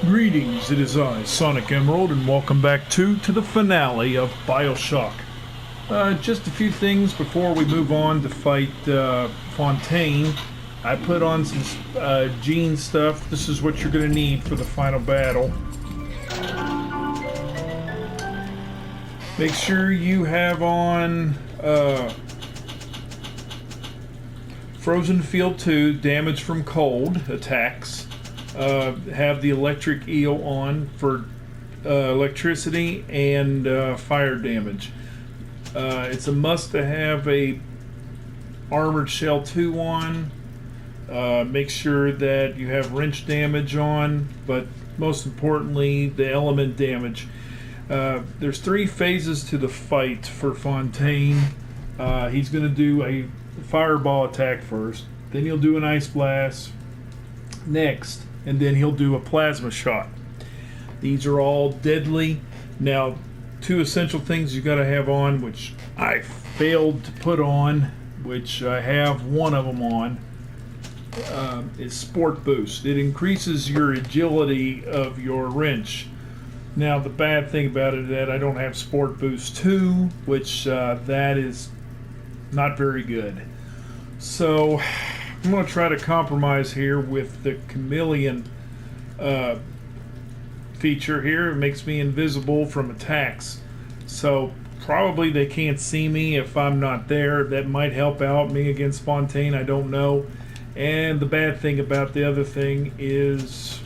Greetings, it is I, Sonic Emerald, and welcome back to the finale of Bioshock. Just a few things before we move on to fight Fontaine. I put on some gene stuff. This is what you're going to need for the final battle. Make sure you have on Frozen Field 2, damage from cold attacks. Have the electric eel on for electricity and fire damage. It's a must to have a armored shell 2 on. Make sure that you have wrench damage on, but most importantly the element damage. There's 3 phases to the fight for Fontaine. He's going to do a fireball attack first, then he'll do an ice blast next, and then he'll do a plasma shot. These are all deadly. Now, 2 essential things you got to have on, which I failed to put on, which I have one of them on, is Sport Boost. It increases your agility of your wrench. Now, the bad thing about it is that I don't have Sport Boost 2, which that is not very good. So I'm going to try to compromise here with the chameleon feature here. It makes me invisible from attacks. So probably they can't see me if I'm not there. That might help out me against Fontaine. I don't know. And the bad thing about the other thing is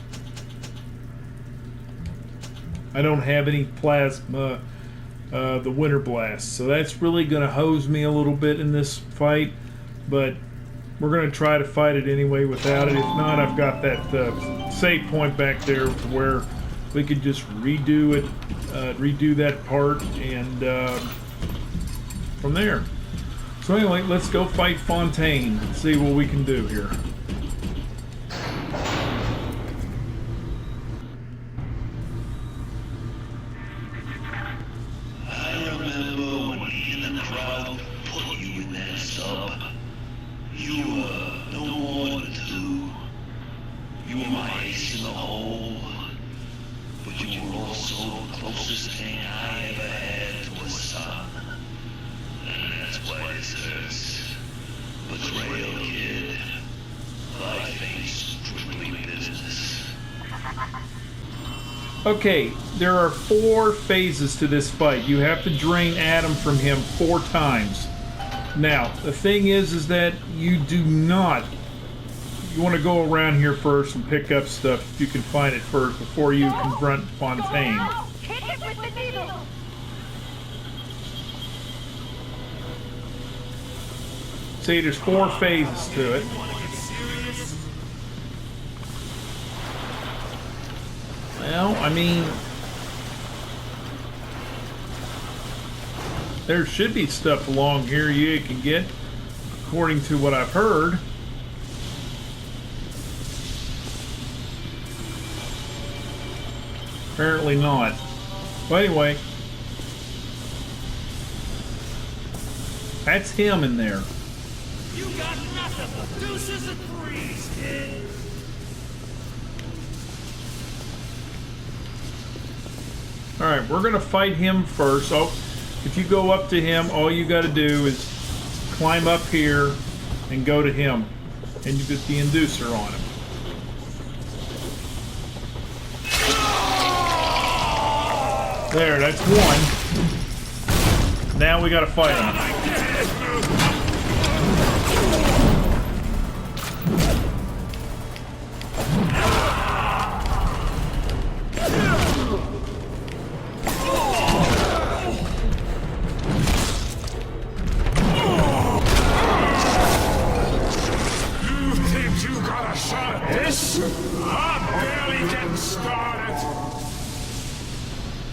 I don't have any plasma, the Winter Blast. So that's really going to hose me a little bit in this fight. But we're going to try to fight it anyway without it. If not, I've got that save point back there where we could just redo it, redo that part, and from there. So anyway, let's go fight Fontaine and see what we can do here. I remember when me and the crowd put you in that sub. You were no more than 2. You were my ace in the hole. But you were also the closest thing I ever had to a son. And that's why this hurts. Betrayal, kid. Life ain't strictly business. Okay, there are 4 phases to this fight. You have to drain Adam from him 4 times. Now, the thing is that you do not... You want to go around here first and pick up stuff if you can find it first before you confront Fontaine. Hit it with the needle. See, there's 4 phases to it. Well, I mean, there should be stuff along here you can get, according to what I've heard. Apparently not. Well, anyway, that's him in there. You got nothing. Deuces and threes, kid. Alright, we're going to fight him first. Oh, if you go up to him, all you got to do is climb up here and go to him. And you get the inducer on him. There, that's 1. Now we got to fight him.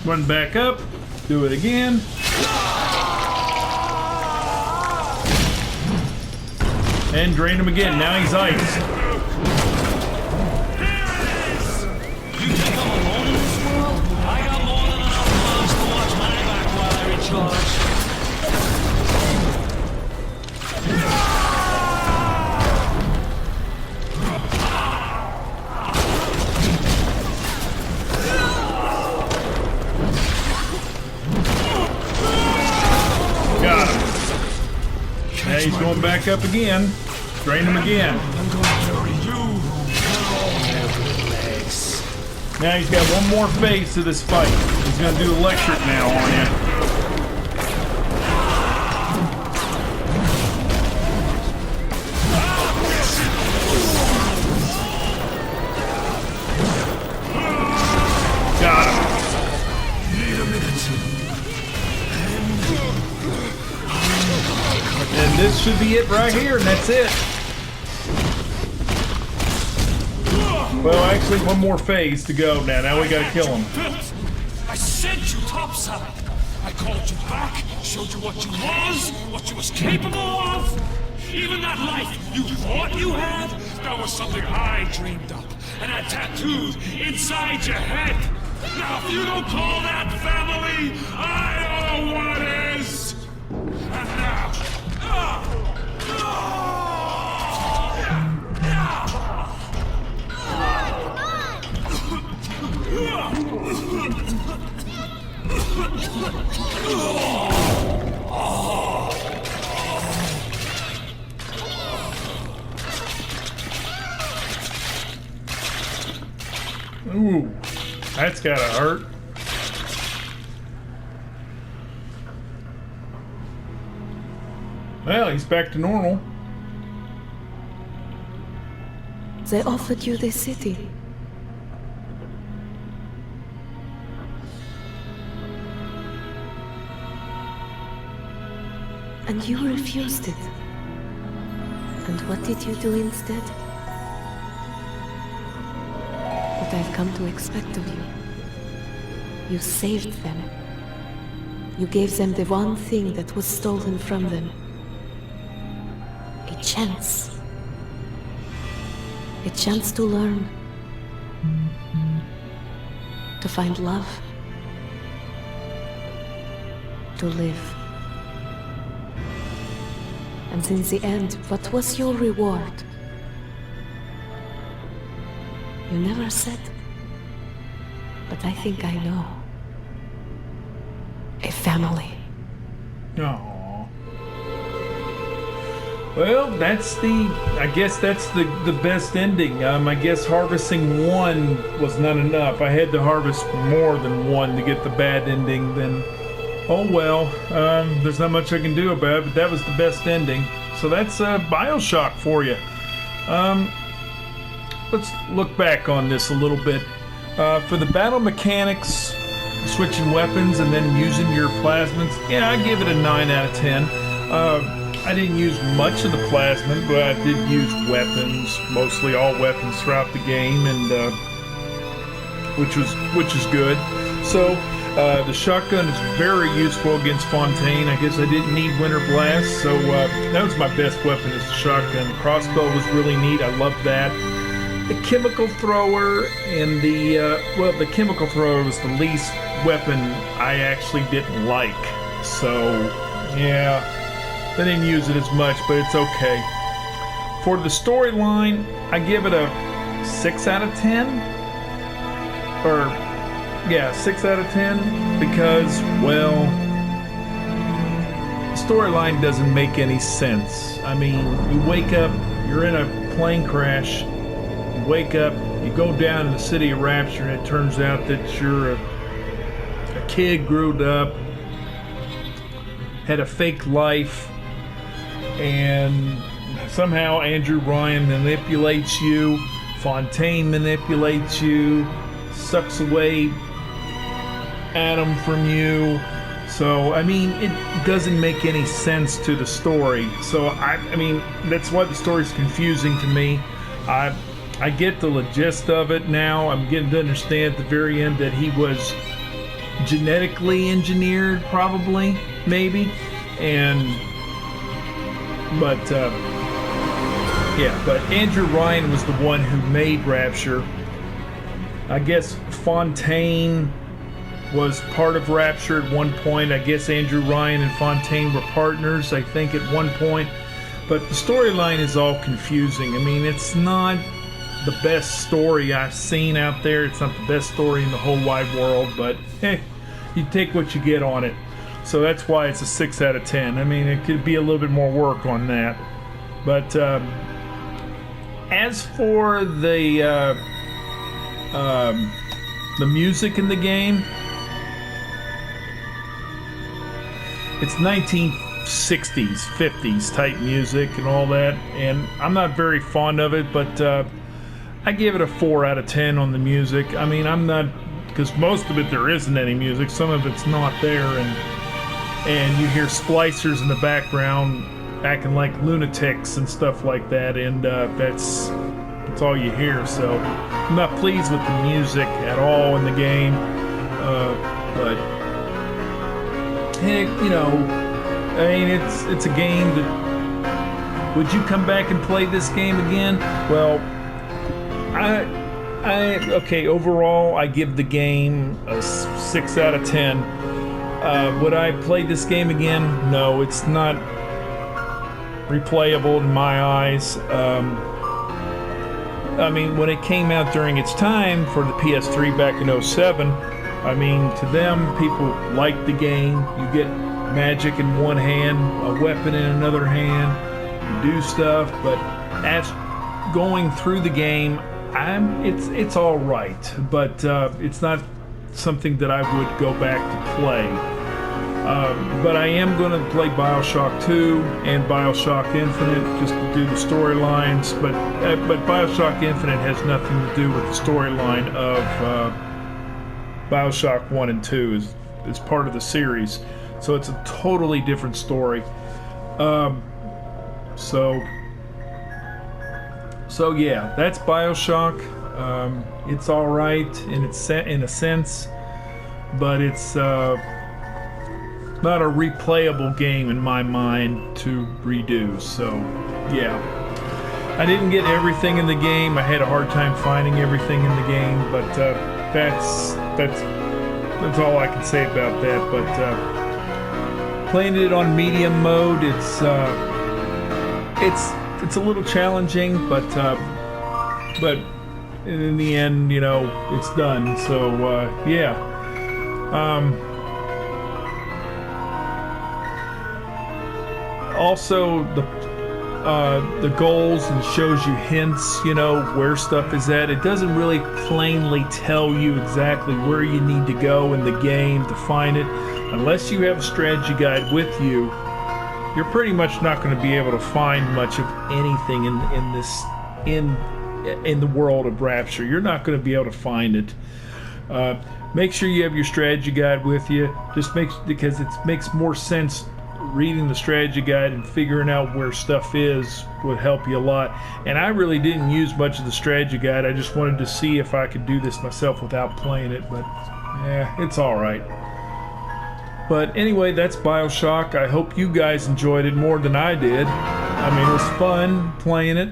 Run back up, do it again. And drain him again. Now he's iced. You think I'm alone in this world? I got more than enough moms to watch my back while I recharge. him back up again. Drain him again. I'm going to bury you. Legs. Now he's got one more phase to this fight. He's going to do electric now on you. Got him. And this should be it right here, and that's it. Well, actually, one more phase to go now. Now we gotta kill him. I sent you topside. I called you back, showed you what you was capable of. Even that life you thought you had, that was something I dreamed up and had tattooed inside your head. Now, if you don't call that family, I don't know what is. And now, Ooh, that's gotta hurt. Well, he's back to normal. They offered you this city. And you refused it. And what did you do instead? What I've come to expect of you. You saved them. You gave them the one thing that was stolen from them. A chance. A chance to learn. To find love. To live. And in the end, what was your reward? You never said. But I think I know. A family. Aww. Well, I guess that's the best ending. I guess harvesting one was not enough. I had to harvest more than one to get the bad ending. Then, oh well, there's not much I can do about it, but that was the best ending. So that's Bioshock for you. Let's look back on this a little bit. For the battle mechanics, switching weapons and then using your plasmids, yeah, I give it a 9 out of 10. I didn't use much of the plasmid, but I did use weapons, mostly all weapons throughout the game, and which is good. So the shotgun is very useful against Fontaine. I guess I didn't need Winter Blast, so that was my best weapon, is the shotgun. The crossbow was really neat. I loved that. The chemical thrower and the chemical thrower was the least weapon I actually didn't like. So, yeah, I didn't use it as much, but it's okay. For the storyline, I give it a 6 out of 10. Or, yeah, 6 out of 10, because, well, the storyline doesn't make any sense. I mean, you wake up, you're in a plane crash, you wake up, you go down to the city of Rapture, and it turns out that you're a kid, grew up, had a fake life, and somehow Andrew Ryan manipulates you, Fontaine manipulates you, sucks away Adam from you. So, I mean, it doesn't make any sense to the story. So, I mean, that's why the story's confusing to me. I get the gist of it now. I'm getting to understand at the very end that he was genetically engineered, probably, maybe. But Andrew Ryan was the one who made Rapture. I guess Fontaine was part of Rapture at one point. I guess Andrew Ryan and Fontaine were partners, I think, at one point. But the storyline is all confusing. I mean, it's not the best story I've seen out there. It's not the best story in the whole wide world, but hey, you take what you get on it. So that's why it's a 6 out of 10. I mean, it could be a little bit more work on that. But as for the music in the game, it's 1960s, 50s type music and all that, and I'm not very fond of it, but I give it a 4 out of 10 on the music. I mean, I'm not, because most of it there isn't any music, some of it's not there, and you hear splicers in the background acting like lunatics and stuff like that, and that's all you hear. So I'm not pleased with the music at all in the game, but heck, you know, I mean, it's a game that, would you come back and play this game again? Well, okay, overall I give the game a 6 out of 10. Would I play this game again? No, it's not replayable in my eyes. I mean, when it came out during its time for the PS3 back in 07, I mean, to them, people liked the game. You get magic in one hand, a weapon in another hand, you do stuff, but as going through the game, it's all right, but it's not something that I would go back to play. But I am going to play Bioshock 2 and Bioshock Infinite just to do the storylines, but Bioshock Infinite has nothing to do with the storyline of Bioshock 1 and 2 is part of the series, so it's a totally different story. So yeah, that's Bioshock. It's all right in a sense, but it's not a replayable game in my mind to redo. So yeah, I didn't get everything in the game. I had a hard time finding everything in the game, but that's all I can say about that. But playing it on medium mode, it's a little challenging, but in the end, you know, it's done. So yeah. Also, the goals and shows you hints, you know, where stuff is at. It doesn't really plainly tell you exactly where you need to go in the game to find it. Unless you have a strategy guide with you, you're pretty much not going to be able to find much of anything in the world of Rapture. You're not going to be able to find it. Make sure you have your strategy guide with you. Because it makes more sense. Reading the strategy guide and figuring out where stuff is would help you a lot. And I really didn't use much of the strategy guide. I just wanted to see if I could do this myself without playing it, but yeah, it's all right. But anyway, that's Bioshock. I hope you guys enjoyed it more than I did. I mean, it was fun playing it,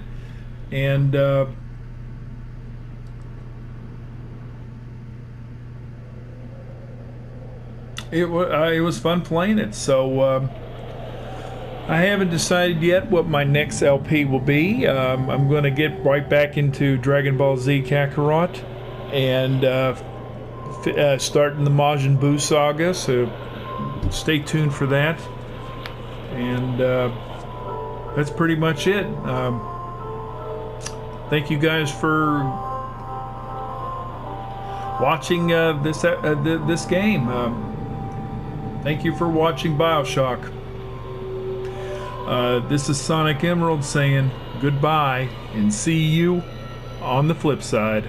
and it was fun playing it. So I haven't decided yet what my next LP will be. I'm going to get right back into Dragon Ball Z Kakarot and starting the Majin Buu saga, so stay tuned for that. And that's pretty much it. Thank you guys for watching this game. Thank you for watching Bioshock. This is Sonic Emerald saying goodbye and see you on the flip side.